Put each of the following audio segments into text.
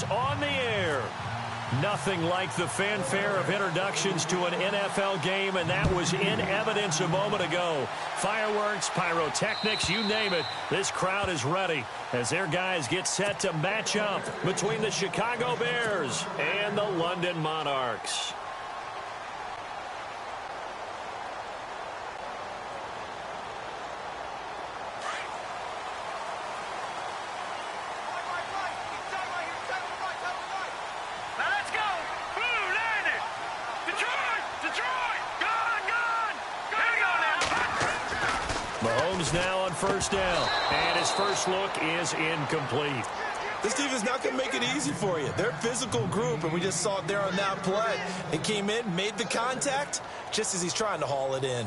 is on the air. Nothing like the fanfare of introductions to an NFL game, and that was in evidence a moment ago. Fireworks, pyrotechnics, you name it. This crowd is ready as their guys get set to match up between the Chicago Bears and the London Monarchs. Mahomes now on first down, and his first look is incomplete. This team is not going to make it easy for you. They're a physical group, and we just saw it there on that play. They came in, made the contact, just as he's trying to haul it in.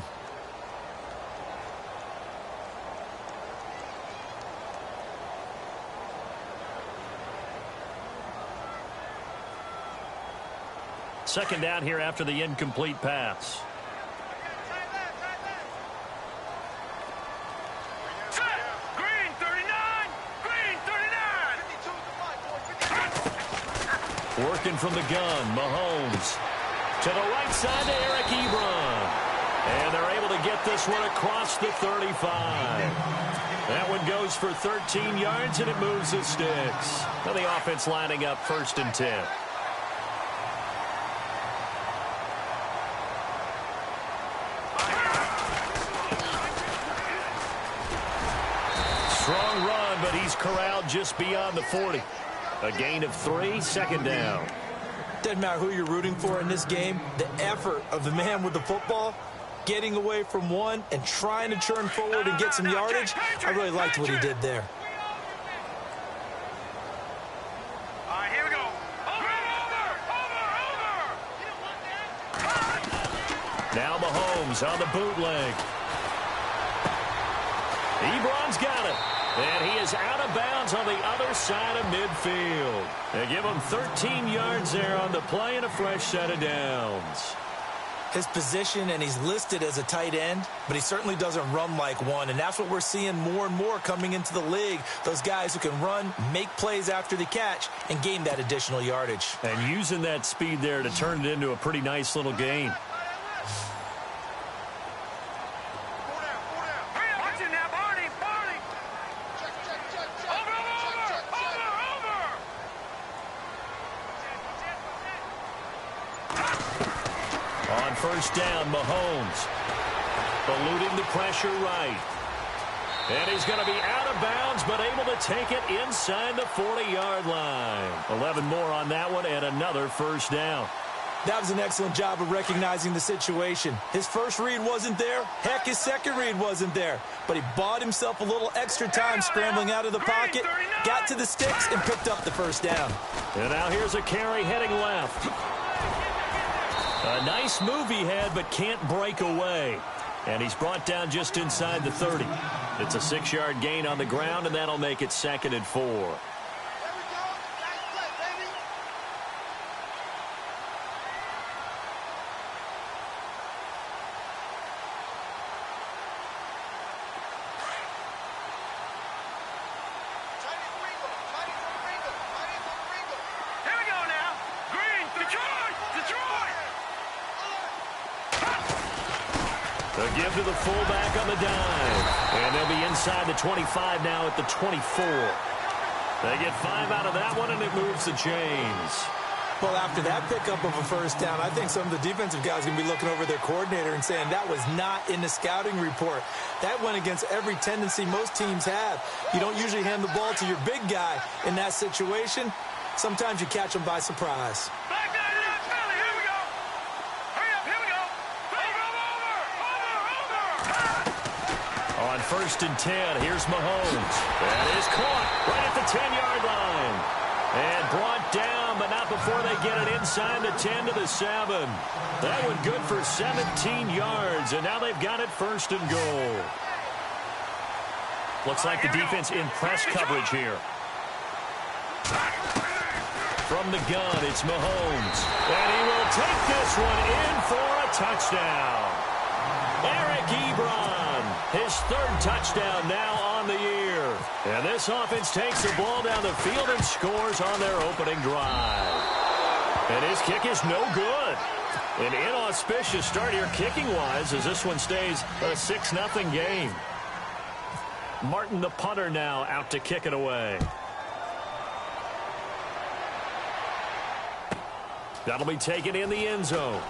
Second down here after the incomplete pass. Working from the gun, Mahomes. To the right side to Eric Ebron. And they're able to get this one across the 35. That one goes for 13 yards, and it moves the sticks. Now the offense lining up 1st and 10. Strong run, but he's corralled just beyond the 40. A gain of 3, second down. Doesn't matter who you're rooting for in this game. The effort of the man with the football, getting away from one and trying to churn forward and get some yardage, I really liked what he did there. All right, here we go. Over. Now Mahomes on the bootleg. Ebron's got it. And he is out of bounds on the other side of midfield. They give him 13 yards there on the play and a fresh set of downs. His position, and he's listed as a tight end, but he certainly doesn't run like one, and that's what we're seeing more and more coming into the league. Those guys who can run, make plays after the catch, and gain that additional yardage. And using that speed there to turn it into a pretty nice little gain. First down, Mahomes. Eluding the pressure right. And he's going to be out of bounds, but able to take it inside the 40-yard line. 11 more on that one, and another first down. That was an excellent job of recognizing the situation. His first read wasn't there. Heck, his second read wasn't there. But he bought himself a little extra time scrambling out of the pocket, got to the sticks, and picked up the first down. And now here's a carry heading left. A nice move he had, but can't break away. And he's brought down just inside the 30. It's a 6-yard gain on the ground, and that'll make it 2nd and 4. They'll give to the fullback on the dive. And they'll be inside the 25 now at the 24. They get 5 out of that one, and it moves the chains. Well, after that pickup of a first down, I think some of the defensive guys are going to be looking over their coordinator and saying that was not in the scouting report. That went against every tendency most teams have. You don't usually hand the ball to your big guy in that situation. Sometimes you catch them by surprise. On 1st and 10, here's Mahomes. That is caught right at the 10-yard line. And brought down, but not before they get it inside the 10 to the 7. That one good for 17 yards, and now they've got it 1st and goal. Looks like the defense in press coverage here. From the gun, it's Mahomes. And he will take this one in for a touchdown. Eric Ebron, his third touchdown now on the year. And this offense takes the ball down the field and scores on their opening drive. And his kick is no good. An inauspicious start here kicking-wise as this one stays a 6-0 game. Martin, the punter, now out to kick it away. That'll be taken in the end zone.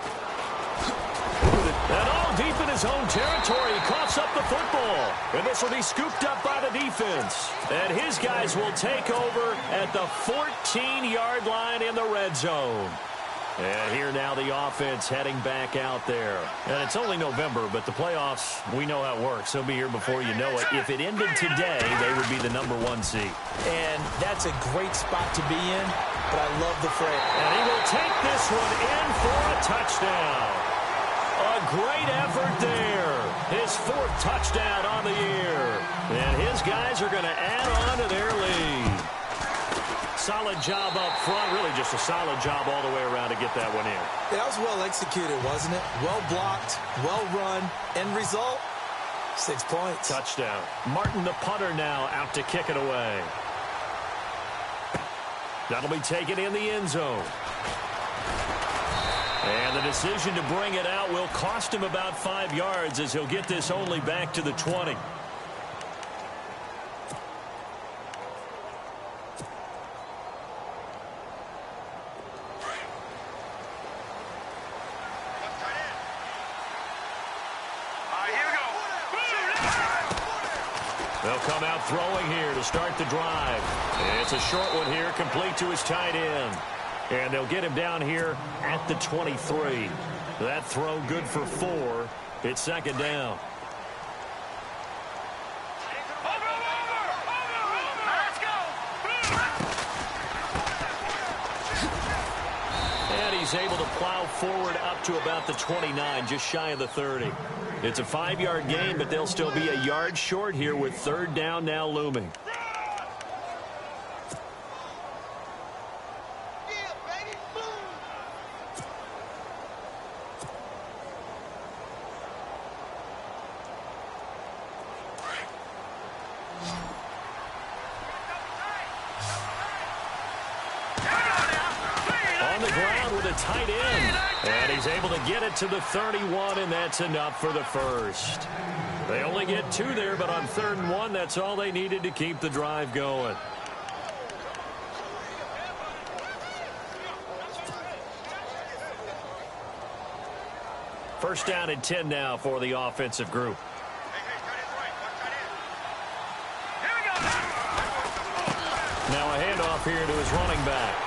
And all deep in his own territory, he coughs up the football. And this will be scooped up by the defense. And his guys will take over at the 14-yard line in the red zone. And here now the offense heading back out there. And it's only November, but the playoffs, we know how it works. They'll be here before you know it. If it ended today, they would be the #1 seed. And that's a great spot to be in, but I love the frame. And he will take this one in for a touchdown. A great effort there. His 4th touchdown on the year. And his guys are going to add on to their lead. Solid job up front. Really just a solid job all the way around to get that one in. That was well executed, wasn't it? Well blocked, well run. End result, 6 points. Touchdown. Martin, the punter, now out to kick it away. That'll be taken in the end zone. And the decision to bring it out will cost him about 5 yards as he'll get this only back to the 20. They'll come out throwing here to start the drive. It's a short one here, complete to his tight end. And they'll get him down here at the 23. That throw good for 4. It's second down. And he's able to plow forward up to about the 29, just shy of the 30. It's a 5-yard gain, but they'll still be a yard short here with third down now looming. On the ground with a tight end. And he's able to get it to the 31, and that's enough for the first. They only get 2 there, but on 3rd and 1, that's all they needed to keep the drive going. First down and 10 now for the offensive group. Now a handoff here to his running back.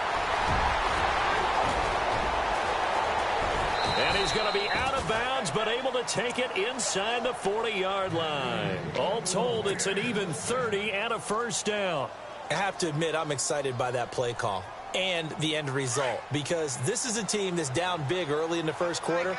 And he's going to be out of bounds, but able to take it inside the 40-yard line. All told, it's an even 30 and a first down. I have to admit, I'm excited by that play call and the end result, because this is a team that's down big early in the first quarter,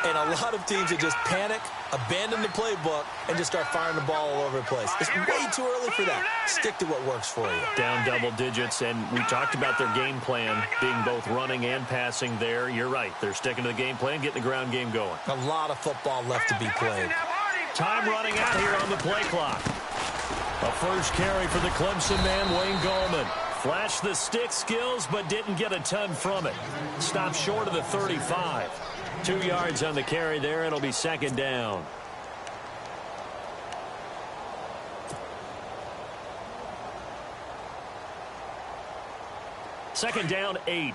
and a lot of teams that just panic, abandon the playbook, and just start firing the ball all over the place. It's way too early for that. Stick to what works for you. Down double digits, and we talked about their game plan being both running and passing there. You're right. They're sticking to the game plan, getting the ground game going. A lot of football left to be played. Time running out here on the play clock. A first carry for the Clemson man, Wayne Gallman. Flashed the stick skills, but didn't get a ton from it. Stopped short of the 35. 2 yards on the carry there. It'll be second down. Second down, 8.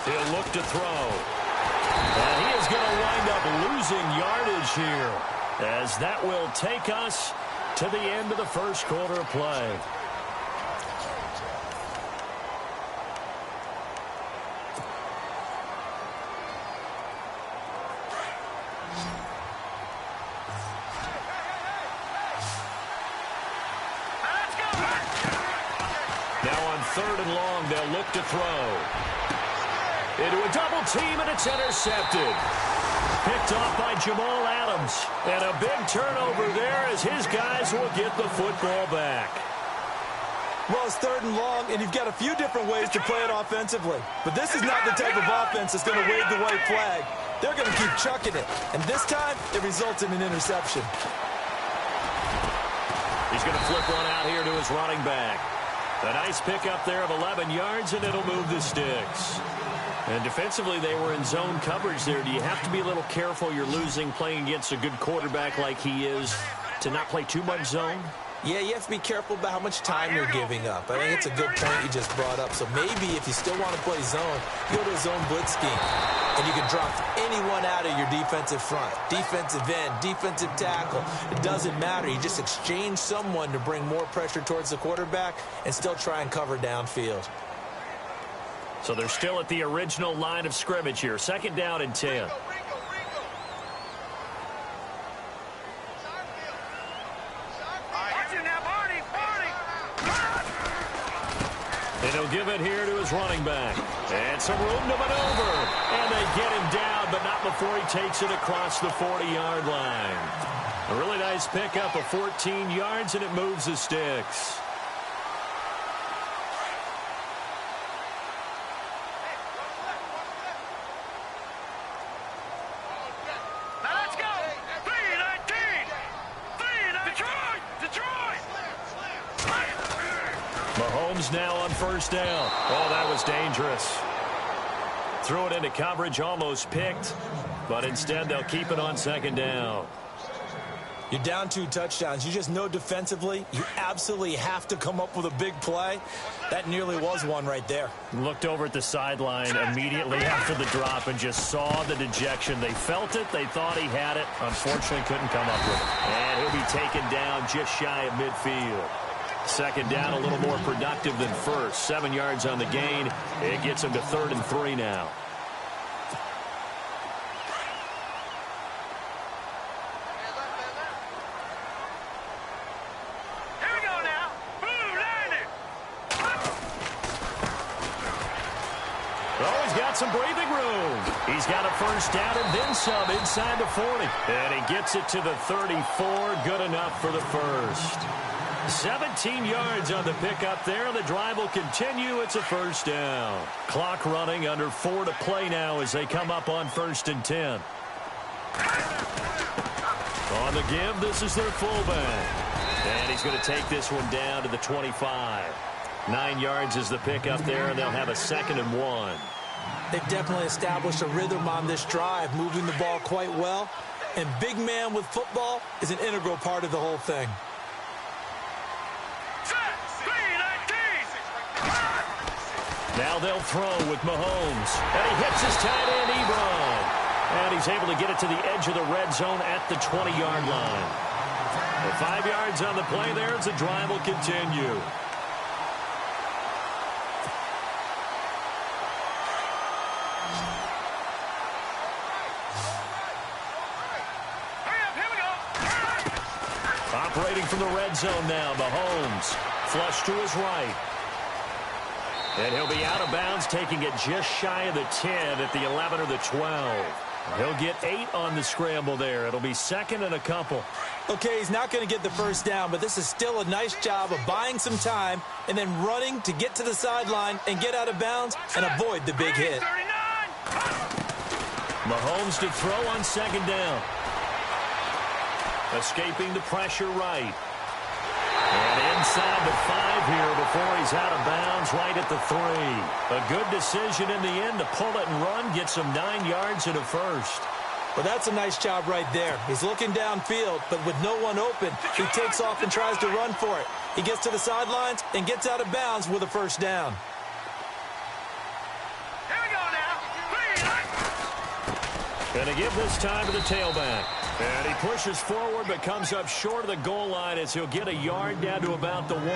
He'll look to throw. And he is going to wind up losing yardage here, as that will take us to the end of the first quarter of play. Now on 3rd and long, they'll look to throw. Into a double team, and it's intercepted. Picked off by Jamal Adams. And a big turnover there as his guys will get the football back. Well, it's 3rd and long, and you've got a few different ways to play it offensively. But this is not the type of offense that's going to wave the white flag. They're going to keep chucking it. And this time, it results in an interception. He's going to flip one out here to his running back. A nice pickup there of 11 yards, and it'll move the sticks. And defensively, they were in zone coverage there. Do you have to be a little careful? You're losing playing against a good quarterback like he is to not play too much zone? Yeah, you have to be careful about how much time you're giving up. I think it's a good point you just brought up. So maybe if you still want to play zone, you go to a zone blitz scheme. And you can drop anyone out of your defensive front. Defensive end, defensive tackle. It doesn't matter. You just exchange someone to bring more pressure towards the quarterback and still try and cover downfield. So they're still at the original line of scrimmage here. 2nd down and 10. And he'll give it here to his running back. And some room to maneuver. And they get him down, but not before he takes it across the 40-yard line. A really nice pickup of 14 yards, and it moves the sticks. Mahomes now on 1st down. Oh, that was dangerous. Threw it into coverage, almost picked, but instead they'll keep it on 2nd down. You're down 2 touchdowns. You just know defensively you absolutely have to come up with a big play. That nearly was one right there. Looked over at the sideline immediately after the drop and just saw the dejection. They felt it. They thought he had it. Unfortunately, couldn't come up with it. And he'll be taken down just shy of midfield. 2nd down, a little more productive than 1st. 7 yards on the gain. It gets him to 3rd and 3 now. Here we go now. Boom, landed. Oh, he's got some breathing room. He's got a 1st down and then some inside the 40. And he gets it to the 34. Good enough for the 1st. 17 yards on the pickup there. The drive will continue. It's a 1st down. Clock running, under 4 to play now as they come up on 1st and 10. On the give, this is their fullback. And he's going to take this one down to the 25. 9 yards is the pickup there, and they'll have a 2nd and 1. They've definitely established a rhythm on this drive, moving the ball quite well. And big man with football is an integral part of the whole thing. Now they'll throw with Mahomes. And he hits his tight end, Ebron. And he's able to get it to the edge of the red zone at the 20-yard line. And 5 yards on the play there as the drive will continue. Operating from the red zone now, Mahomes. Flush to his right. And he'll be out of bounds, taking it just shy of the 10 at the 11 or the 12. He'll get 8 on the scramble there. It'll be 2nd and a couple. Okay, he's not going to get the 1st down, but this is still a nice job of buying some time and then running to get to the sideline and get out of bounds and avoid the big hit. Mahomes to throw on 2nd down. Escaping the pressure right. And inside the 5 here before he's out of bounds right at the 3. A good decision in the end to pull it and run, get some 9 yards and a 1st. Well, that's a nice job right there. He's looking downfield, but with no one open, he takes off and tries to run for it. He gets to the sidelines and gets out of bounds with a 1st down. Here we go now. Going to give this time to the tailback. And he pushes forward but comes up short of the goal line as he'll get a yard down to about the 1.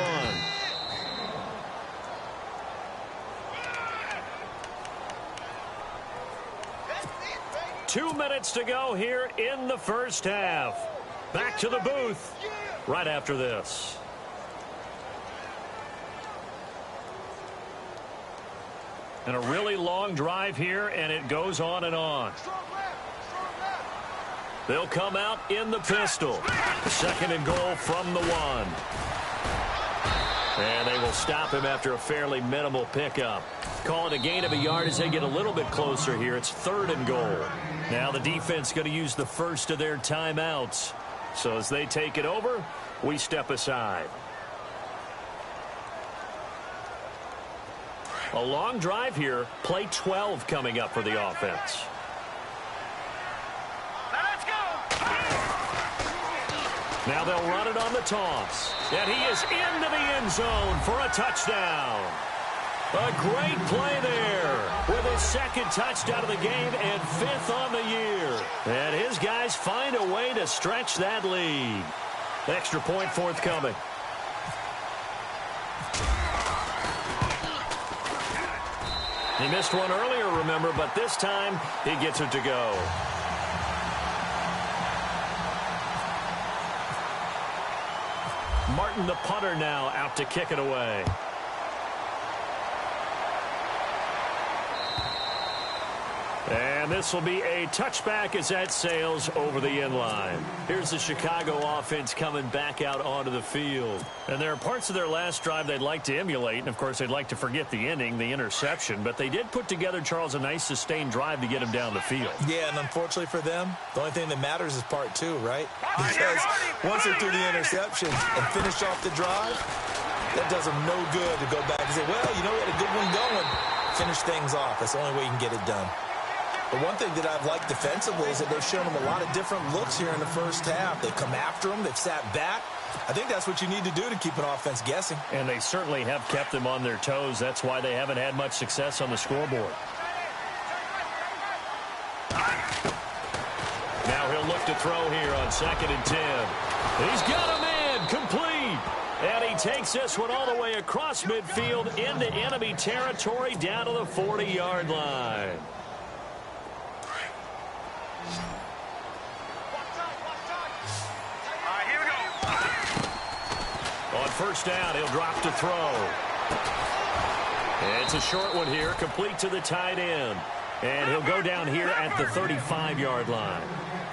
Two minutes to go here in the 1st half. Back to the booth right after this. And a really long drive here, and it goes on and on. They'll come out in the pistol. 2nd and goal from the 1. And they will stop him after a fairly minimal pickup. Call it a gain of a yard as they get a little bit closer here. It's 3rd and goal. Now the defense going to use the first of their timeouts. So as they take it over, we step aside. A long drive here. Play 12 coming up for the offense. Let's go. Now they'll run it on the toss. And he is into the end zone for a touchdown. A great play there with his 2nd touchdown of the game and 5th on the year. And his guys find a way to stretch that lead. Extra point forthcoming. He missed one earlier, remember, but this time he gets it to go. Martin, the punter, now out to kick it away. And this will be a touchback as that sails over the end line. Here's the Chicago offense coming back out onto the field. And there are parts of their last drive they'd like to emulate. And, of course, they'd like to forget the ending, the interception. But they did put together, Charles, a nice sustained drive to get him down the field. Yeah, and unfortunately for them, the only thing that matters is part 2, right? Because once they threw the interception and finished off the drive, that does them no good to go back and say, well, you know, we had a good one going. Finish things off. That's the only way you can get it done. The one thing that I've liked defensively is that they've shown them a lot of different looks here in the first half. They've come after them. They've sat back. I think that's what you need to do to keep an offense guessing. And they certainly have kept them on their toes. That's why they haven't had much success on the scoreboard. Now he'll look to throw here on 2nd and 10. He's got a man complete. And he takes this one all the way across midfield into enemy territory down to the 40-yard line. On 1st down, he'll drop to throw. And it's a short one here, complete to the tight end. And he'll go down here at the 35-yard line.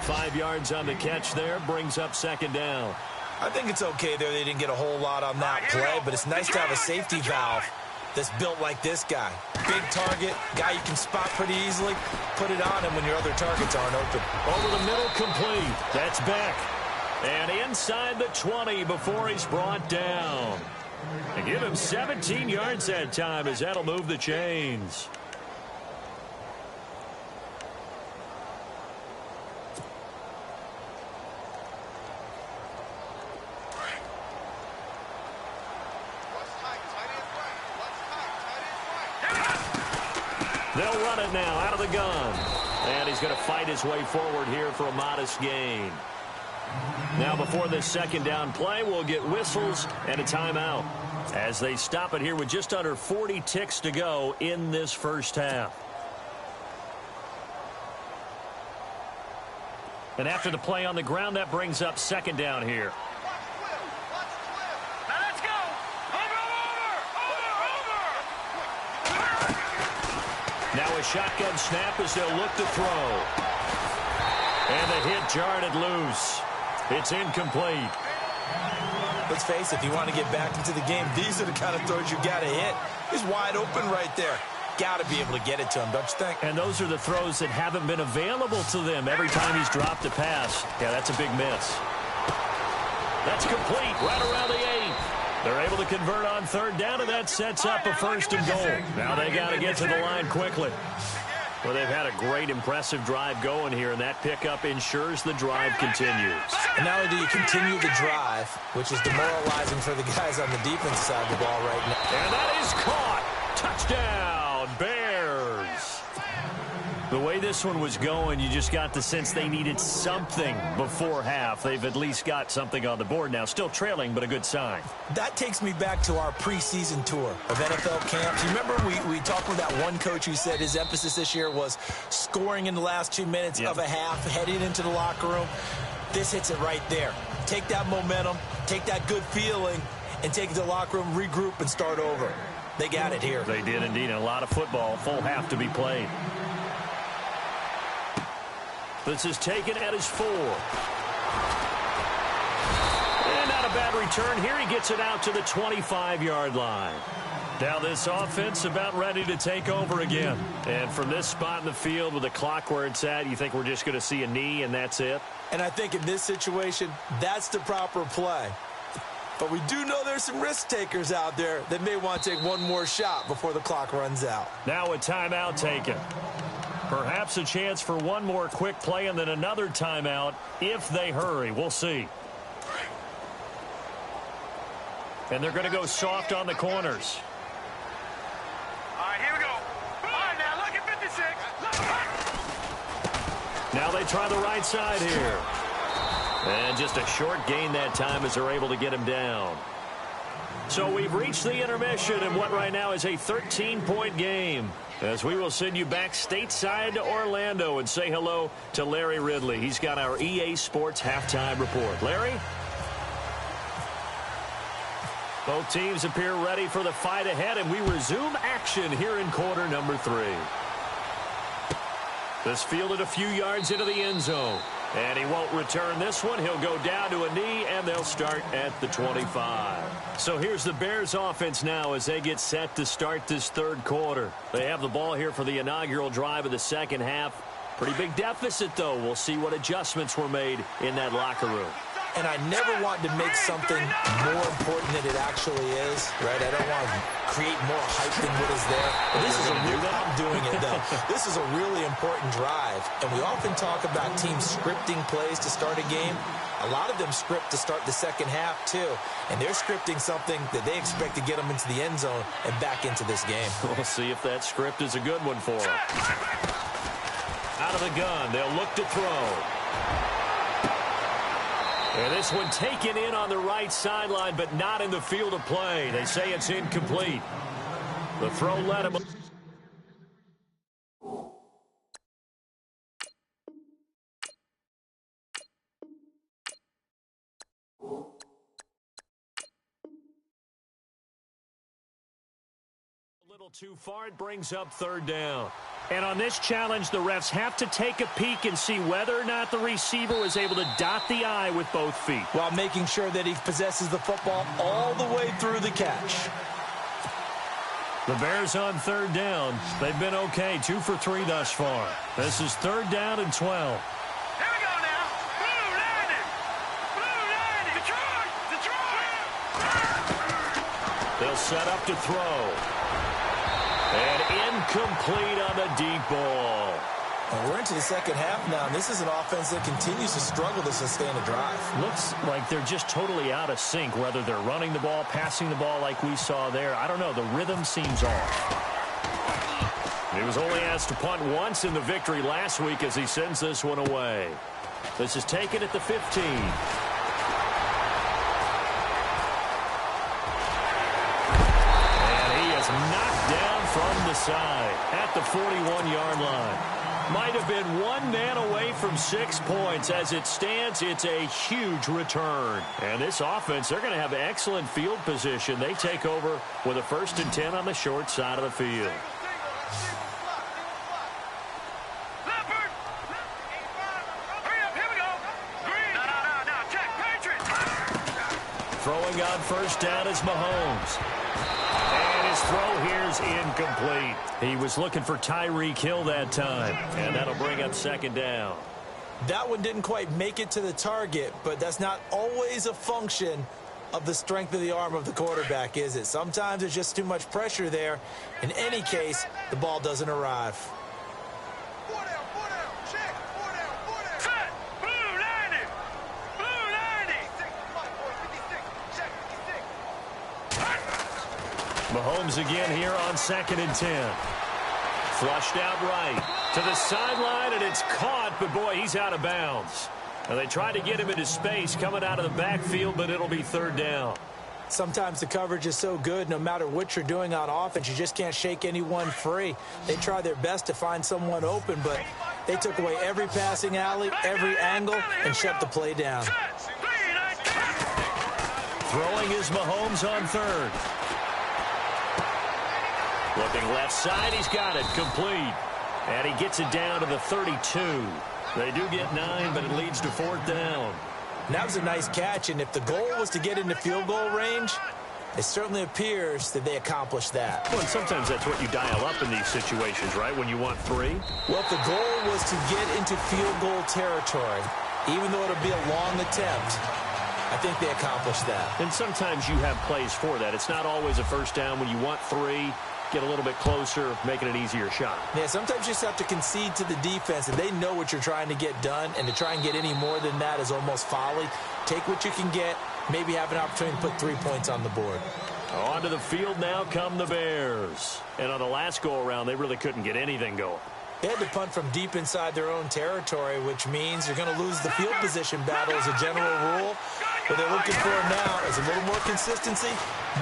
5 yards on the catch there, brings up 2nd down. I think it's okay there. They didn't get a whole lot on that play, but it's nice to have a safety valve that's built like this guy. Big target, guy you can spot pretty easily. Put it on him when your other targets aren't open. Over the middle, complete. That's Beck. And inside the 20 before he's brought down. And give him 17 yards that time as that'll move the chains. They'll run it now out of the gun. And he's going to fight his way forward here for a modest gain. Now before this 2nd down play, we'll get whistles and a timeout as they stop it here with just under 40 ticks to go in this first half. And after the play on the ground, that brings up 2nd down here. Now let's go. Over. Now a shotgun snap as they'll look to throw. And the hit jarred it loose. It's incomplete. Let's face it, if you want to get back into the game, these are the kind of throws you got to hit. He's wide open right there. Got to be able to get it to him, don't you think? And those are the throws that haven't been available to them every time he's dropped a pass. Yeah, that's a big miss. That's complete right around the 8. They're able to convert on 3rd down, and that sets up a 1st and goal. Now they got to get to the line quickly. Well, they've had a great, impressive drive going here, and that pickup ensures the drive continues. And not only do you continue the drive, which is demoralizing for the guys on the defense side of the ball right now. And that is caught. Touchdown, Bears. The way this one was going, you just got the sense they needed something before half. They've at least got something on the board now. Still trailing, but a good sign. That takes me back to our preseason tour of NFL camps. You remember we talked with that one coach who said his emphasis this year was scoring in the last 2 minutes of a half, heading into the locker room. This hits it right there. Take that momentum, take that good feeling, and take it to the locker room, regroup, and start over. They got it here. They did indeed. And a lot of football, full half to be played. This is taken at his 4. And not a bad return here. He gets it out to the 25-yard line. Now this offense about ready to take over again. And from this spot in the field with the clock where it's at, you think we're just going to see a knee and that's it? And I think in this situation, that's the proper play. But we do know there's some risk takers out there that may want to take one more shot before the clock runs out. Now a timeout taken. Perhaps a chance for one more quick play and then another timeout if they hurry. We'll see. And they're going to go soft on the corners. All right, here we go. All right, now look at 56. Now they try the right side here. And just a short gain that time as they're able to get him down. So we've reached the intermission in what right now is a 13-point game. As we will send you back stateside to Orlando and say hello to Larry Ridley. He's got our EA Sports halftime report. Larry? Both teams appear ready for the fight ahead, and we resume action here in quarter number 3. This fielded a few yards into the end zone. And he won't return this one. He'll go down to a knee, and they'll start at the 25. So here's the Bears offense now as they get set to start this third quarter. They have the ball here for the inaugural drive of the second half. Pretty big deficit, though. We'll see what adjustments were made in that locker room. And I never want to make something more important than it actually is, right? I don't want to create more hype than what is there. But this is a real, I'm doing it, though. This is a really important drive. And we often talk about teams scripting plays to start a game. A lot of them script to start the second half, too. And they're scripting something that they expect to get them into the end zone and back into this game. We'll see if that script is a good one for them. Out of the gun, they'll look to throw. And this one taken in on the right sideline, but not in the field of play. They say it's incomplete. The throw led him. A little too far. It brings up third down. And on this challenge, the refs have to take a peek and see whether or not the receiver was able to dot the I with both feet. While making sure that he possesses the football all the way through the catch. The Bears on third down. They've been okay, 2 for 3 thus far. This is third down and 12. Here we go now. Blue landing. Blue landing. Detroit. They'll set up to throw. And incomplete on the deep ball. And we're into the second half now, and this is an offense that continues to struggle to sustain a drive. Looks like they're just totally out of sync, whether they're running the ball, passing the ball like we saw there. I don't know. The rhythm seems off. He was only asked to punt once in the victory last week as he sends this one away. This is taken at the 15. Knocked down from the side at the 41-yard line. Might have been one man away from 6 points. As it stands, it's a huge return. And this offense, they're going to have excellent field position. They take over with a 1st and 10 on the short side of the field. Throwing on first down is Mahomes. And his throw here's incomplete. He was looking for Tyreek Hill that time. And that'll bring up second down. That one didn't quite make it to the target, but that's not always a function of the strength of the arm of the quarterback, is it? Sometimes there's just too much pressure there. In any case, the ball doesn't arrive. Mahomes again here on 2nd and 10. Flushed out right to the sideline, and it's caught, but boy, he's out of bounds. And they tried to get him into space coming out of the backfield, but it'll be third down. Sometimes the coverage is so good, no matter what you're doing on offense, you just can't shake anyone free. They try their best to find someone open, but they took away every passing alley, every angle, and shut the play down. Throwing is Mahomes on third. Looking left side, he's got it, complete. And he gets it down to the 32. They do get 9, but it leads to 4th down. And that was a nice catch, and if the goal was to get into field goal range, it certainly appears that they accomplished that. Well, and sometimes that's what you dial up in these situations, right, when you want 3? Well, if the goal was to get into field goal territory, even though it'll be a long attempt, I think they accomplished that. And sometimes you have plays for that. It's not always a first down when you want 3. Get a little bit closer, making it easier shot. Yeah, sometimes you just have to concede to the defense, and they know what you're trying to get done, and to try and get any more than that is almost folly. Take what you can get, maybe have an opportunity to put 3 points on the board. Onto the field now come the Bears. And on the last go-around, they really couldn't get anything going. They had to punt from deep inside their own territory, which means you're going to lose the field position battle as a general rule. What they're looking for now is a little more consistency,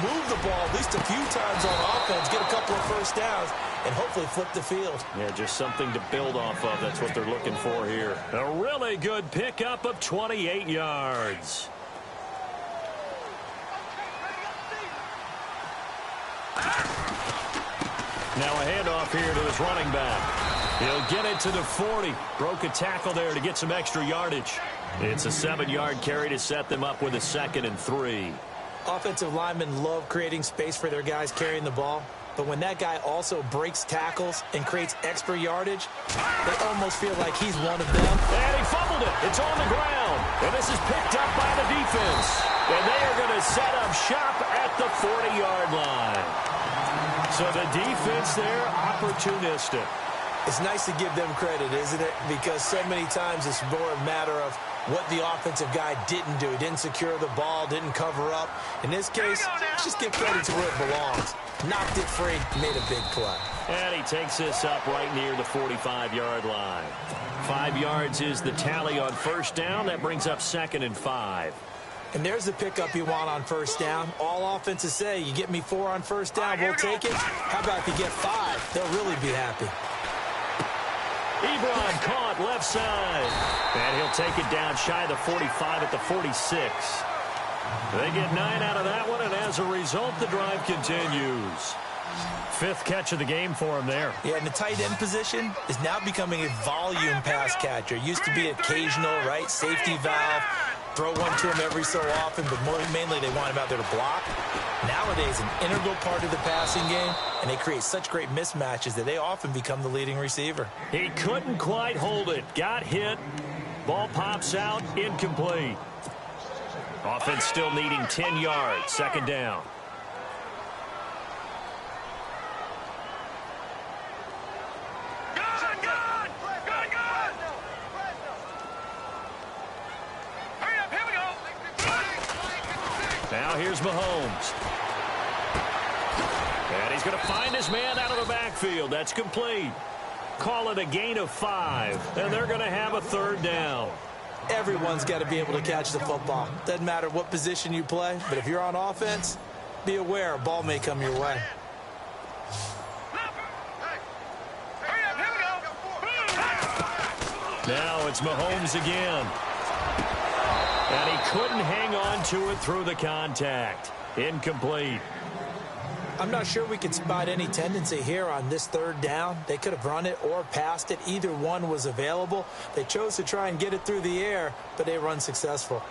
move the ball at least a few times on offense, get a couple of first downs, and hopefully flip the field. Yeah, just something to build off of. That's what they're looking for here. A really good pickup of 28 yards. Now a handoff here to his running back. He'll get it to the 40. Broke a tackle there to get some extra yardage. It's a 7-yard carry to set them up with a 2nd and 3. Offensive linemen love creating space for their guys carrying the ball. But when that guy also breaks tackles and creates extra yardage, they almost feel like he's one of them. And he fumbled it. It's on the ground. And this is picked up by the defense. And they are going to set up shop at the 40-yard line. So the defense there, opportunistic. It's nice to give them credit, isn't it? Because so many times it's more a matter of what the offensive guy didn't do. He didn't secure the ball, didn't cover up. In this case, let's just give credit to where it belongs. Knocked it free, made a big play. And he takes this up right near the 45-yard line. 5 yards is the tally on first down. That brings up 2nd and 5. And there's the pickup you want on first down. All offenses say, you get me 4 on first down, we'll take it. How about if you get 5? They'll really be happy. Ebron caught left side. And he'll take it down shy of the 45 at the 46. They get 9 out of that one, and as a result, the drive continues. 5th catch of the game for him there. Yeah, and the tight end position is now becoming a volume pass catcher. Used to be occasional, right? Safety valve. Throw one to him every so often, but mainly they want him out there to block. Nowadays, an integral part of the passing game, and they create such great mismatches that they often become the leading receiver. He couldn't quite hold it. Got hit. Ball pops out. Incomplete. Offense still needing 10 yards. 2nd down. Now here's Mahomes. And he's going to find his man out of the backfield. That's complete. Call it a gain of 5. And they're going to have a 3rd down. Everyone's got to be able to catch the football. Doesn't matter what position you play, but if you're on offense, be aware a ball may come your way. Now it's Mahomes again. And he couldn't hang on to it through the contact. Incomplete. I'm not sure we could spot any tendency here on this 3rd down. They could have run it or passed it. Either one was available. They chose to try and get it through the air, but they were unsuccessful.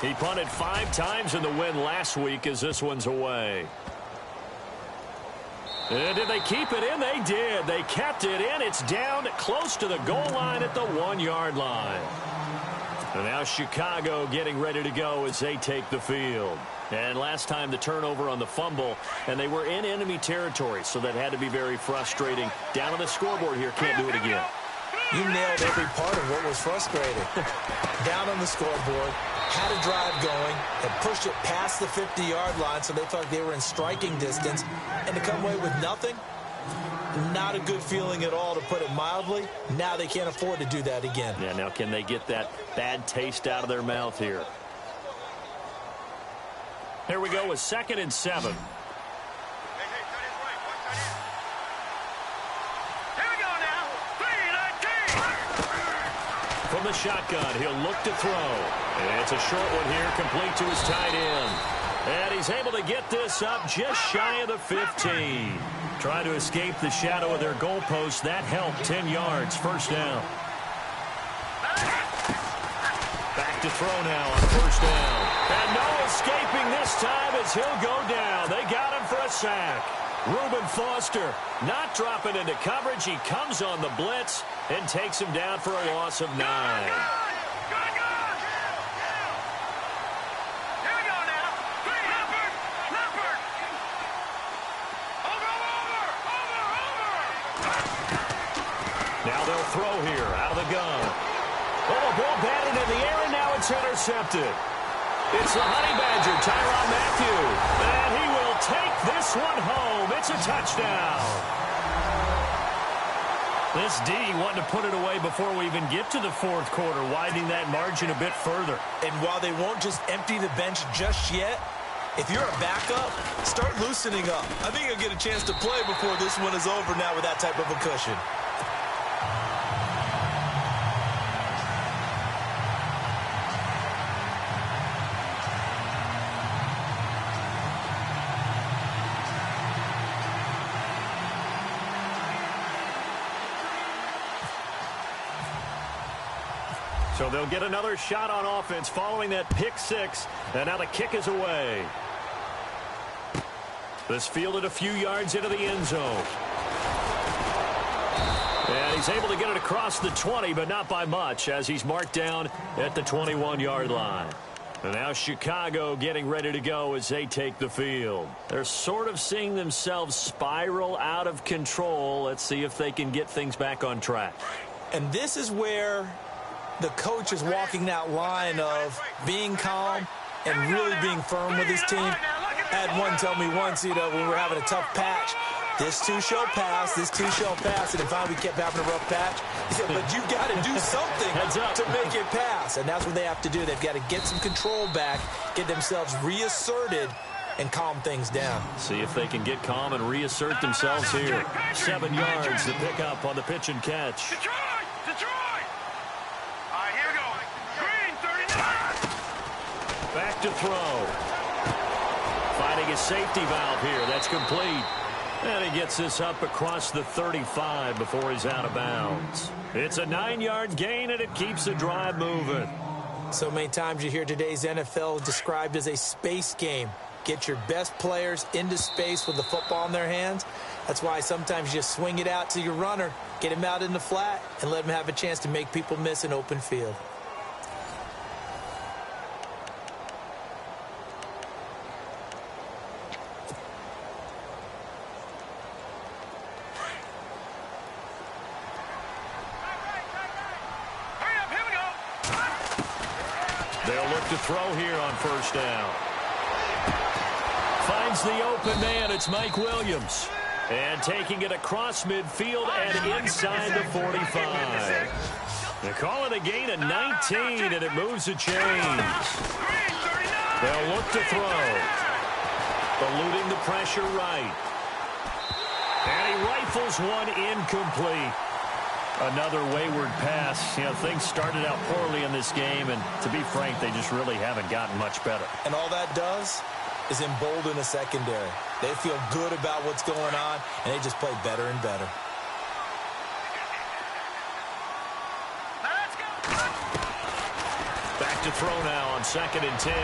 He punted 5 times in the win last week as this one's away. And did they keep it in? They did. They kept it in. It's down close to the goal line at the 1-yard line. And now Chicago getting ready to go as they take the field. And last time the turnover on the fumble, and they were in enemy territory, so that had to be very frustrating. Down on the scoreboard here, can't do it again. You nailed every part of what was frustrating. Down on the scoreboard, had a drive going, had pushed it past the 50-yard line, so they thought they were in striking distance, and to come away with nothing, not a good feeling at all, to put it mildly. Now they can't afford to do that again. Yeah, now can they get that bad taste out of their mouth here? Here we go with 2nd and 7. From the shotgun, he'll look to throw. And it's a short one here, complete to his tight end. And he's able to get this up just shy of the 15. Trying to escape the shadow of their goalpost. That helped. 10 yards, first down. Back to throw now on first down. And no escaping this time as he'll go down. They got him for a sack. Reuben Foster not dropping into coverage. He comes on the blitz and takes him down for a loss of 9. Now they'll throw here out of the gun. Oh, a ball batted in the air, and now it's intercepted. It's the Honey Badger, Tyrann Mathieu. And he will take this one home. It's a touchdown. This D wanting to put it away before we even get to the fourth quarter, widening that margin a bit further. And while they won't just empty the bench just yet, if you're a backup, start loosening up. I think you'll get a chance to play before this one is over now with that type of a cushion. So they'll get another shot on offense following that pick six. And now the kick is away. This fielded a few yards into the end zone. And he's able to get it across the 20, but not by much, as he's marked down at the 21-yard line. And now Chicago getting ready to go as they take the field. They're sort of seeing themselves spiral out of control. Let's see if they can get things back on track. And this is where the coach is walking that line of being calm and really being firm with his team. I had one tell me once, when we were having a tough patch, this too shall pass, this too shall pass, and then finally we kept having a rough patch. He said, but you got to do something to make it pass, and that's what they have to do. They've got to get some control back, get themselves reasserted, and calm things down. See if they can get calm and reassert themselves here. 7 yards to pick up on the pitch and catch. Back to throw. Finding a safety valve here. That's complete. And he gets this up across the 35 before he's out of bounds. It's a 9-yard gain, and it keeps the drive moving. So many times you hear today's NFL described as a space game. Get your best players into space with the football in their hands. That's why sometimes you just swing it out to your runner, get him out in the flat, and let him have a chance to make people miss an open field. They'll look to throw here on first down. Finds the open man. It's Mike Williams. And taking it across midfield and inside the 45. They call it a gain of 19, and it moves the chains. They'll look to throw. Eluding the pressure right. And he rifles one incomplete. Another wayward pass. Things started out poorly in this game, and to be frank, they just really haven't gotten much better. And all that does is embolden a secondary. They feel good about what's going on, and they just play better and better. Back to throw now on 2nd and 10.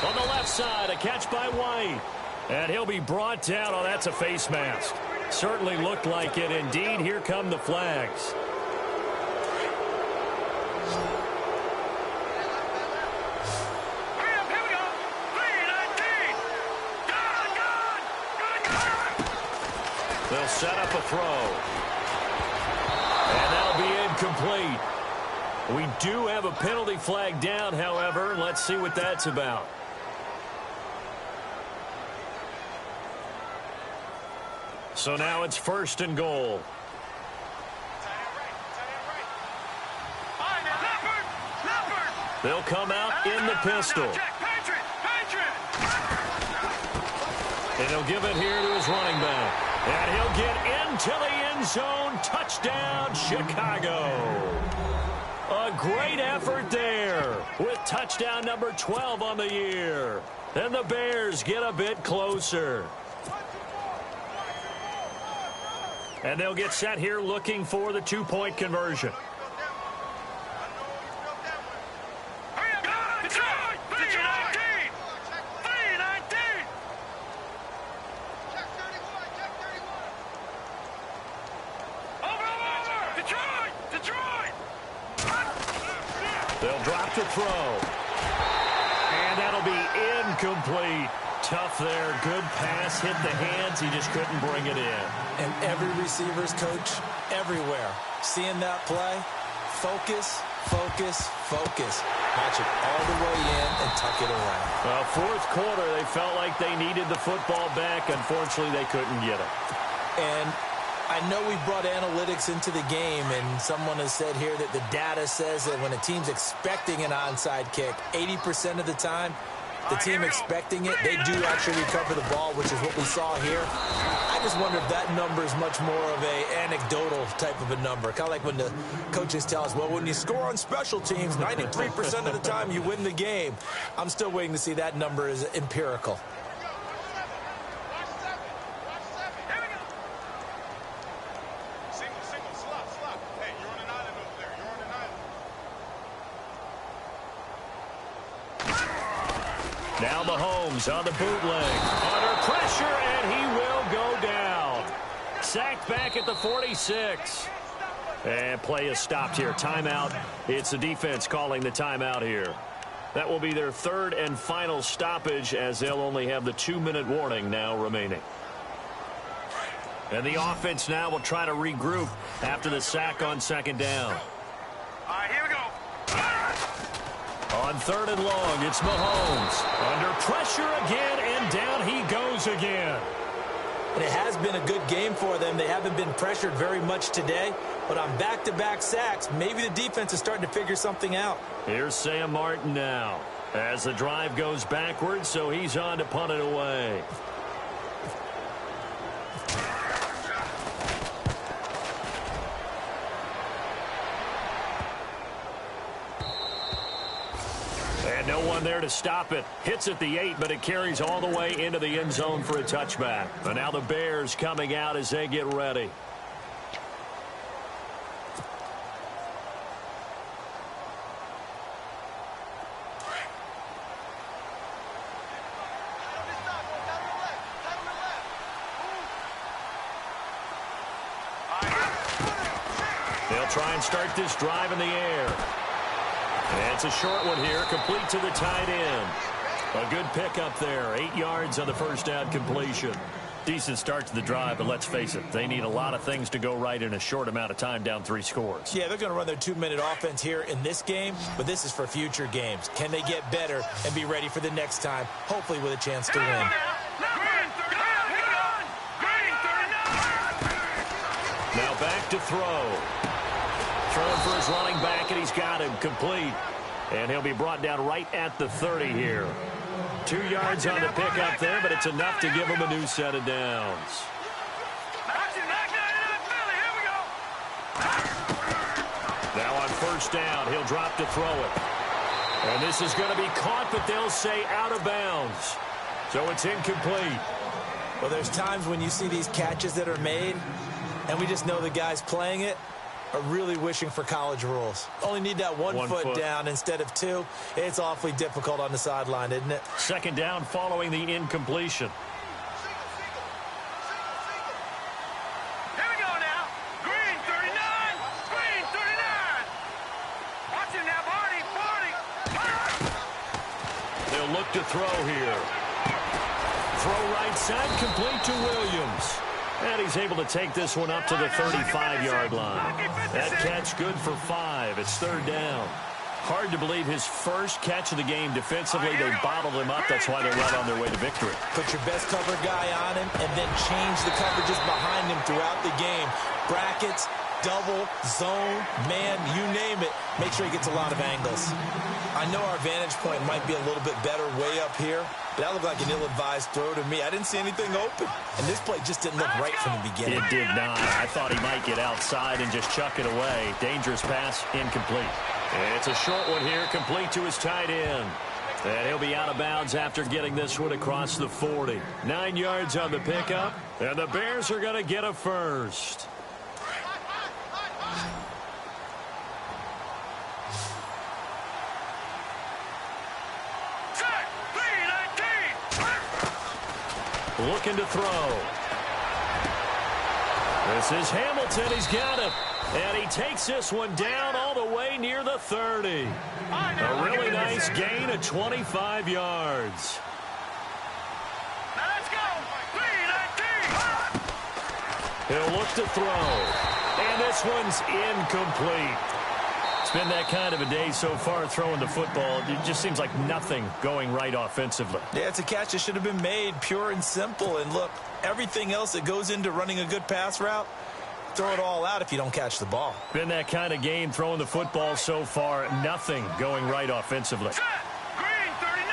On the left side, a catch by White. And he'll be brought down. Oh, that's a face mask. Certainly looked like it. Indeed, here come the flags. They'll set up a throw. And that'll be incomplete. We do have a penalty flag down, however. Let's see what that's about. So now it's 1st and goal. They'll come out in the pistol. And he'll give it here to his running back. And he'll get into the end zone. Touchdown, Chicago. A great effort there with touchdown number 12 on the year. And the Bears get a bit closer. And they'll get set here looking for the two-point conversion. They'll drop to throw. And that'll be incomplete. Tough there. Good pass. Hit the hands. He just couldn't bring it in. And every receiver's coach everywhere. Seeing that play, focus, focus, focus. Watch it all the way in and tuck it away. Fourth quarter, they felt like they needed the football back. Unfortunately, they couldn't get it. And I know we brought analytics into the game, and someone has said here that the data says that when a team's expecting an onside kick, 80% of the time, the team expecting it, they do actually recover the ball, which is what we saw here. I just wonder if that number is much more of a anecdotal type of a number. Kind of like when the coaches tell us, well, when you score on special teams, 93% of the time you win the game. I'm still waiting to see that number is empirical. Now Mahomes on the bootleg. Under pressure, and he will go down. Sacked back at the 46. And play is stopped here. Timeout. It's the defense calling the timeout here. That will be their third and final stoppage, as they'll only have the 2-minute warning now remaining. And the offense now will try to regroup after the sack on second down. All right, here we go. On third and long, it's Mahomes. Under pressure again, and down he goes again. And it has been a good game for them. They haven't been pressured very much today, but on back-to-back sacks, maybe the defense is starting to figure something out. Here's Sam Martin now as the drive goes backwards, so he's on to punt it away. And no one there to stop it. Hits at the 8, but it carries all the way into the end zone for a touchback. And now the Bears coming out as they get ready. They'll try and start this drive in the air. And it's a short one here, complete to the tight end. A good pickup there, 8 yards on the first down completion. Decent start to the drive, but let's face it, they need a lot of things to go right in a short amount of time, down 3 scores. Yeah, they're going to run their 2-minute offense here in this game, but this is for future games. Can they get better and be ready for the next time, hopefully with a chance to win? Now back to throw. Throwing for his running back, and he's got him complete. And he'll be brought down right at the 30 here. 2 yards on the pickup there, but it's enough to give him a new set of downs. Now on first down, he'll drop to throw it. And this is going to be caught, but they'll say out of bounds. So it's incomplete. Well, there's times when you see these catches that are made, and we just know the guys playing it are really wishing for college rules. Only need that one foot down instead of 2. It's awfully difficult on the sideline, isn't it? Second down following the incompletion. Here we go now. Green 39. Green 39. Watch him now, Barney. They'll look to throw here. Throw right side, complete to Williams. And he's able to take this one up to the 35-yard line. That catch good for 5. It's third down. Hard to believe his first catch of the game defensively. They bottled him up. That's why they're right on their way to victory. Put your best cover guy on him and then change the coverages behind him throughout the game. Brackets, double, zone, man, you name it. Make sure he gets a lot of angles. I know our vantage point might be a little bit better way up here, but that looked like an ill-advised throw to me. I didn't see anything open, and this play just didn't look right from the beginning. It did not. I thought he might get outside and just chuck it away. Dangerous pass, incomplete. It's a short one here, complete to his tight end. And he'll be out of bounds after getting this one across the 40. 9 yards on the pickup, and the Bears are going to get a first. Looking to throw. This is Hamilton. He's got it. And he takes this one down all the way near the 30. A really nice gain of 25 yards. Now let's go. 3-19. He'll look to throw. And this one's incomplete. It's been that kind of a day so far throwing the football. It just seems like nothing going right offensively. Yeah, it's a catch that should have been made, pure and simple. And look, everything else that goes into running a good pass route, throw it all out if you don't catch the ball. Been that kind of game throwing the football so far. Nothing going right offensively. Green 39.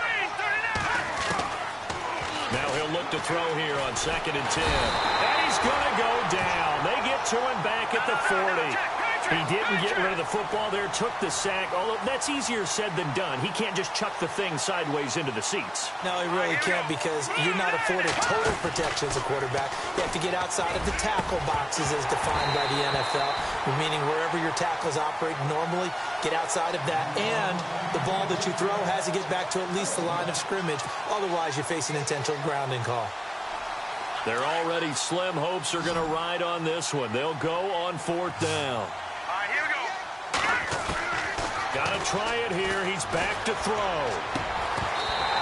Green 39. Now he'll look to throw here on 2nd and 10. And he's going to go down. They get to him back at the 40. He didn't get rid of the football there, took the sack. Although that's easier said than done. He can't just chuck the thing sideways into the seats. No, he really can't, because you're not afforded total protection as a quarterback. You have to get outside of the tackle boxes as defined by the NFL, meaning wherever your tackles operate normally, get outside of that. And the ball that you throw has to get back to at least the line of scrimmage. Otherwise, you face an intentional grounding call. Their already slim hopes are going to ride on this one. They'll go on 4th down. Here we go. Got to try it here. He's back to throw.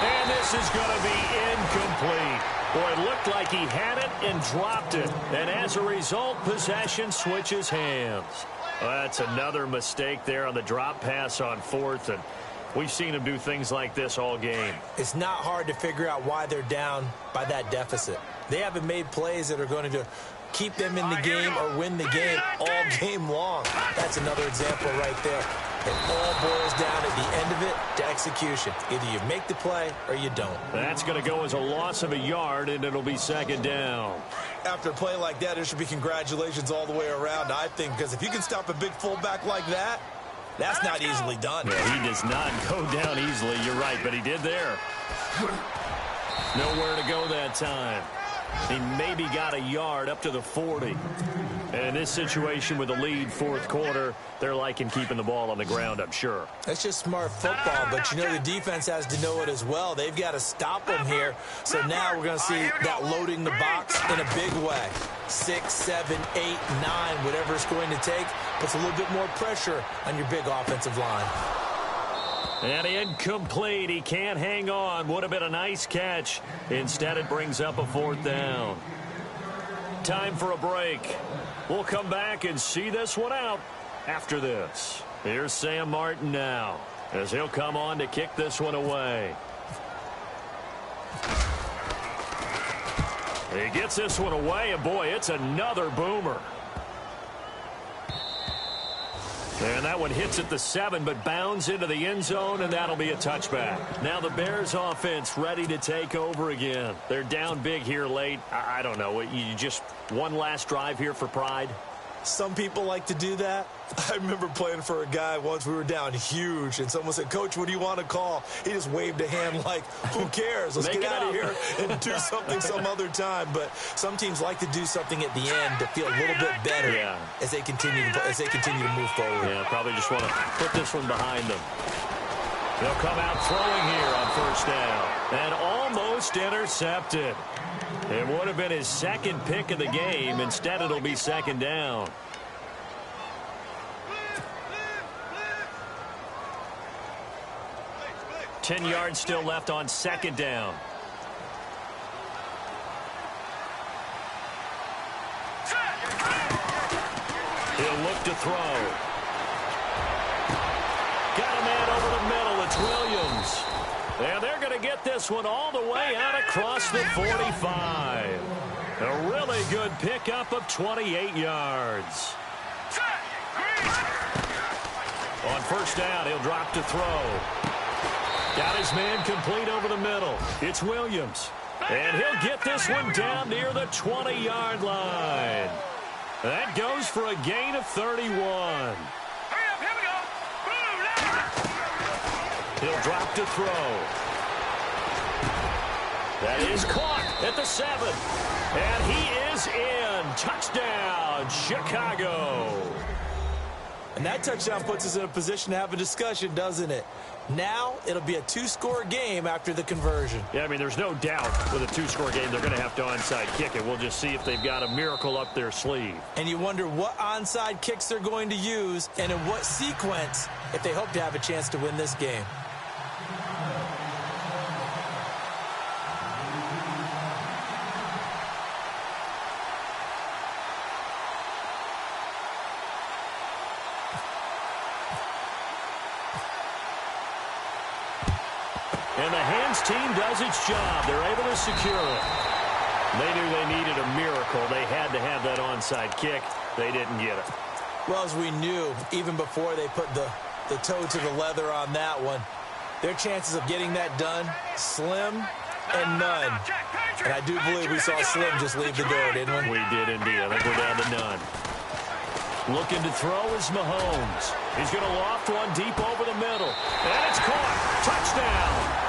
And this is going to be incomplete. Boy, it looked like he had it and dropped it. And as a result, possession switches hands. Well, that's another mistake there on the drop pass on 4th. And we've seen him do things like this all game. It's not hard to figure out why they're down by that deficit. They haven't made plays that are going to keep them in the game or win the game all game long. That's another example right there. It all boils down at the end of it to execution. Either you make the play or you don't. That's going to go as a loss of a yard, and it'll be 2nd down. After a play like that, there should be congratulations all the way around, I think, because if you can stop a big fullback like that, that's not easily done. Yeah, he does not go down easily. You're right, but he did there. Nowhere to go that time. He maybe got a yard up to the 40. And in this situation with a lead 4th quarter, they're liking keeping the ball on the ground, I'm sure. That's just smart football, but you know the defense has to know it as well. They've got to stop them here. So now we're going to see that loading the box in a big way. 6, 7, 8, 9, whatever it's going to take, puts a little bit more pressure on your big offensive line. And incomplete. He can't hang on. Would have been a nice catch. Instead, it brings up a 4th down. Time for a break. We'll come back and see this one out after this. Here's Sam Martin now as he'll come on to kick this one away. He gets this one away, and boy, it's another boomer. And that one hits at the 7, but bounds into the end zone, and that'll be a touchback. Now the Bears offense ready to take over again. They're down big here late. I don't know. You just one last drive here for pride? Some people like to do that. I remember playing for a guy once. We were down huge, and someone said, "Coach, what do you want to call?" He just waved a hand like, who cares? Let's get out of here and do something some other time. But some teams like to do something at the end to feel a little bit better as they continue to move forward. Yeah, probably just want to put this one behind them. They'll come out throwing here on 1st down. And almost intercepted. It would have been his 2nd pick of the game. Instead, it'll be 2nd down. Ten yards still left on 2nd down. He'll look to throw. Got a man over the middle. It's Williams. And they're going to get this one all the way out across the 45. A really good pickup of 28 yards. On 1st down, he'll drop to throw. Got his man complete over the middle. It's Williams. And he'll get this one down near the 20-yard line. That goes for a gain of 31. Hurry up, here we go. He'll drop to throw. That is caught at the 7. And he is in. Touchdown, Chicago. And that touchdown puts us in a position to have a discussion, doesn't it? Now it'll be a 2-score game after the conversion. Yeah, I mean, there's no doubt with a 2-score game they're going to have to onside kick it. We'll just see if they've got a miracle up their sleeve. And you wonder what onside kicks they're going to use and in what sequence if they hope to have a chance to win this game. And the hands team does its job. They're able to secure it. They knew they needed a miracle. They had to have that onside kick. They didn't get it. Well, as we knew, even before they put the toe to the leather on that one, their chances of getting that done, slim and none. And I do believe we saw Slim just leave the door, didn't we? We did indeed. I think we're down to none. Looking to throw is Mahomes. He's going to loft one deep over the middle. And it's caught. Touchdown.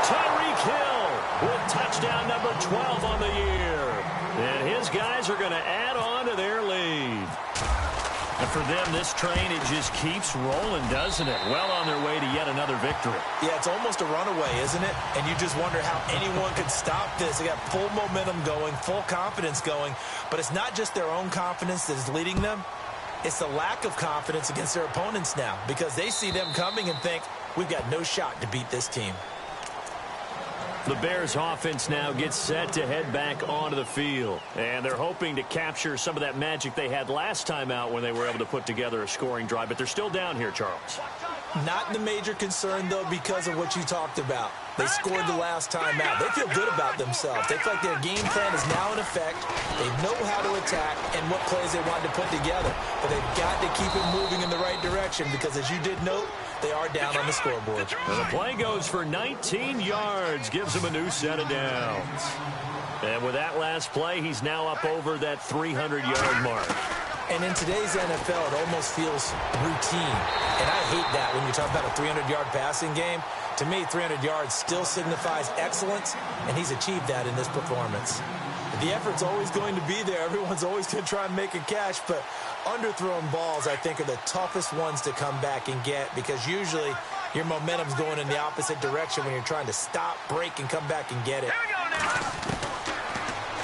Tyreek Hill with touchdown number 12 on the year. And his guys are going to add on to their lead. And for them, this train, it just keeps rolling, doesn't it? Well on their way to yet another victory. Yeah, it's almost a runaway, isn't it? And you just wonder how anyone could stop this. They got full momentum going, full confidence going. But it's not just their own confidence that is leading them. It's the lack of confidence against their opponents now because they see them coming and think, we've got no shot to beat this team. The Bears offense now gets set to head back onto the field. And they're hoping to capture some of that magic they had last time out when they were able to put together a scoring drive. But they're still down here, Charles. Not the major concern, though, because of what you talked about. They scored the last time out. They feel good about themselves. They feel like their game plan is now in effect. They know how to attack and what plays they want to put together. But they've got to keep it moving in the right direction because, as you did note, they are down on the scoreboard. And the play goes for 19 yards, gives him a new set of downs. And with that last play, he's now up over that 300-yard mark. And in today's NFL, it almost feels routine. And I hate that when you talk about a 300-yard passing game. To me, 300 yards still signifies excellence, and he's achieved that in this performance. The effort's always going to be there. Everyone's always going to try and make a catch, but underthrown balls, I think, are the toughest ones to come back and get because usually your momentum's going in the opposite direction when you're trying to stop, break, and come back and get it.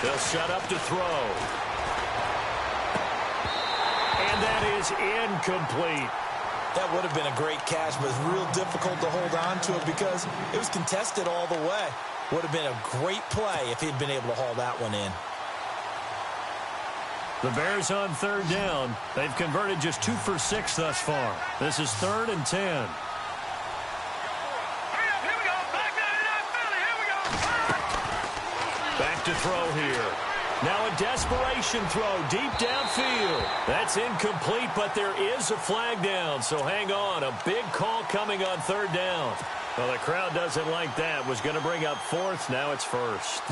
They'll set up to throw. And that is incomplete. That would have been a great catch, but it's real difficult to hold on to it because it was contested all the way. Would have been a great play if he'd been able to haul that one in. The Bears on third down. They've converted just 2 for 6 thus far. This is 3rd and 10. Here we go. Back 99 Philly. Here we go. Back to throw here. Now a desperation throw deep downfield. That's incomplete, but there is a flag down, so hang on. A big call coming on 3rd down. Well, the crowd doesn't like that. Was going to bring up 4th. Now it's 1st.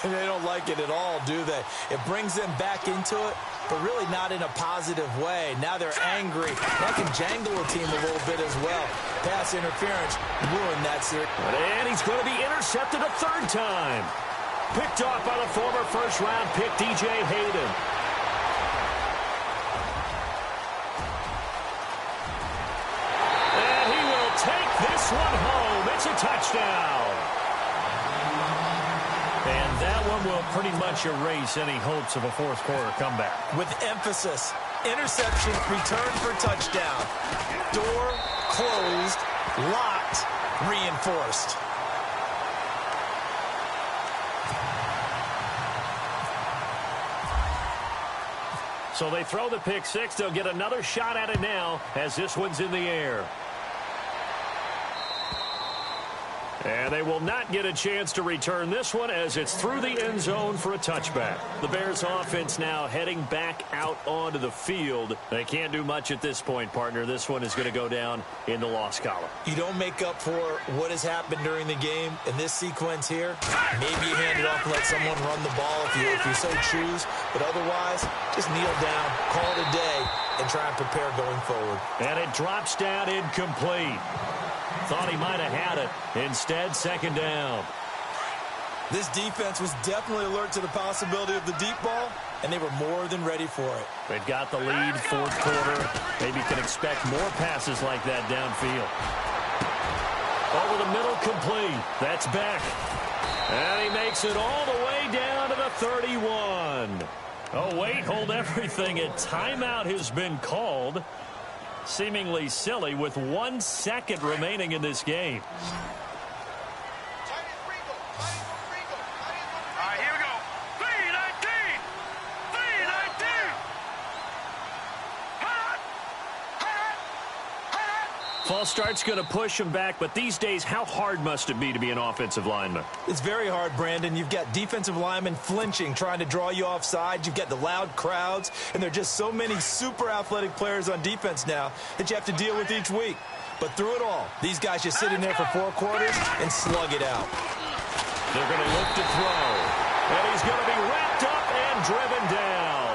They don't like it at all, do they? It brings them back into it, but really not in a positive way. Now they're angry. That can jangle a team a little bit as well. Pass interference ruined that series. And he's going to be intercepted a 3rd time. Picked off by the former first-round pick, DJ Hayden. And he will take this one home. It's a touchdown. And that one will pretty much erase any hopes of a fourth-quarter comeback. With emphasis, interception, return for touchdown. Door closed, locked, reinforced. So they throw the pick 6. They'll get another shot at it now as this one's in the air. And they will not get a chance to return this one as it's through the end zone for a touchback. The Bears offense now heading back out onto the field. They can't do much at this point, partner. This one is going to go down in the loss column. You don't make up for what has happened during the game in this sequence here. Maybe you hand it off and let someone run the ball if you so choose. But otherwise, just kneel down, call it a day, and try and prepare going forward. And it drops down incomplete. thought he might have had it. Instead, second down. This defense was definitely alert to the possibility of the deep ball, and they were more than ready for it. They've got the lead, fourth quarter. Maybe can expect more passes like that downfield. Over the middle, complete. That's Beck. And he makes it all the way down to the 31. Oh, wait, hold everything. A timeout has been called. Seemingly silly with 1 second remaining in this game. False start's going to push him back, but these days, how hard must it be to be an offensive lineman? It's very hard, Brandon. You've got defensive linemen flinching, trying to draw you offside. You've got the loud crowds, and there are just so many super athletic players on defense now that you have to deal with each week. But through it all, these guys just sit in there for 4 quarters and slug it out. They're going to look to throw, and he's going to be wrapped up and driven down.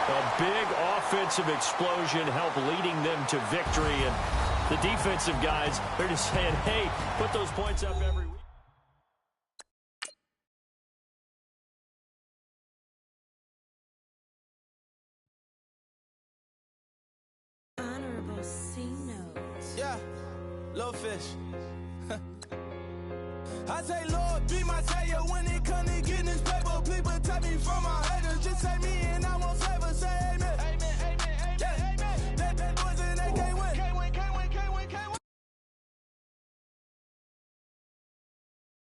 A big offensive explosion helped leading them to victory. And the defensive guys, they're just saying, hey, put those points up every week. Honorable C notes. Yeah, little fish. I say, Lord, be my savior when it comes to getting this paper. People take me from my